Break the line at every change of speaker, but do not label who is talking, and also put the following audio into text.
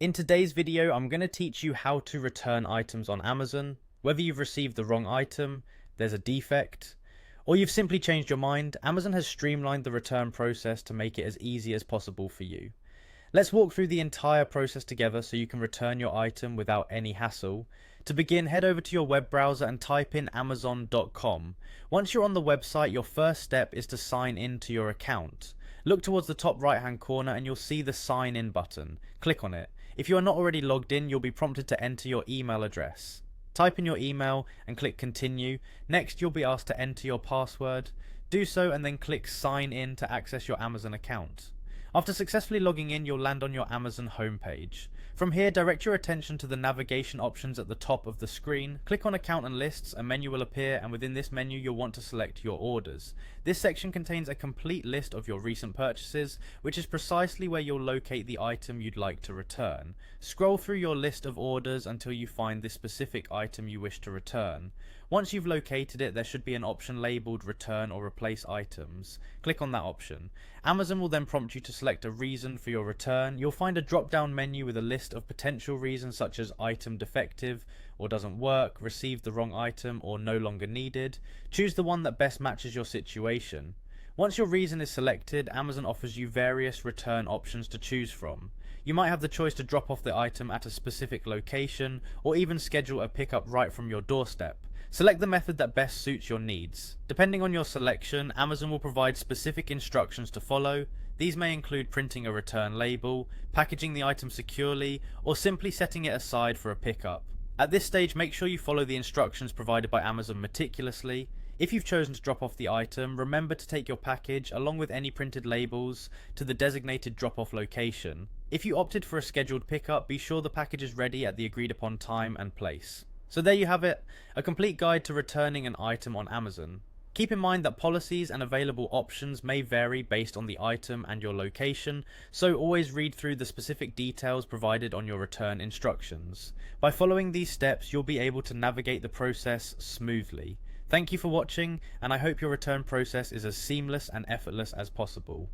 In today's video, I'm going to teach you how to return items on Amazon. Whether you've received the wrong item, there's a defect, or you've simply changed your mind, Amazon has streamlined the return process to make it as easy as possible for you. Let's walk through the entire process together so you can return your item without any hassle. To begin, head over to your web browser and type in amazon.com. Once you're on the website, your first step is to sign in to your account. Look towards the top right hand corner and you'll see the sign in button. Click on it. If you are not already logged in, you'll be prompted to enter your email address. Type in your email and click continue. Next, you'll be asked to enter your password. Do so and then click sign in to access your Amazon account. After successfully logging in, you'll land on your Amazon homepage. From here, direct your attention to the navigation options at the top of the screen. Click on Account and Lists, a menu will appear, and within this menu you'll want to select your orders. This section contains a complete list of your recent purchases, which is precisely where you'll locate the item you'd like to return. Scroll through your list of orders until you find the specific item you wish to return. Once you've located it, there should be an option labelled Return or Replace Items. Click on that option. Amazon will then prompt you to select a reason for your return. You'll find a drop-down menu with a list of potential reasons such as item defective, or doesn't work, received the wrong item, or no longer needed. Choose the one that best matches your situation. Once your reason is selected, Amazon offers you various return options to choose from. You might have the choice to drop off the item at a specific location, or even schedule a pickup right from your doorstep. Select the method that best suits your needs. Depending on your selection, Amazon will provide specific instructions to follow. These may include printing a return label, packaging the item securely, or simply setting it aside for a pickup. At this stage, make sure you follow the instructions provided by Amazon meticulously. If you've chosen to drop off the item, remember to take your package, along with any printed labels, to the designated drop-off location. If you opted for a scheduled pickup, be sure the package is ready at the agreed upon time and place. So there you have it, a complete guide to returning an item on Amazon. Keep in mind that policies and available options may vary based on the item and your location, so always read through the specific details provided on your return instructions. By following these steps, you'll be able to navigate the process smoothly. Thank you for watching, and I hope your return process is as seamless and effortless as possible.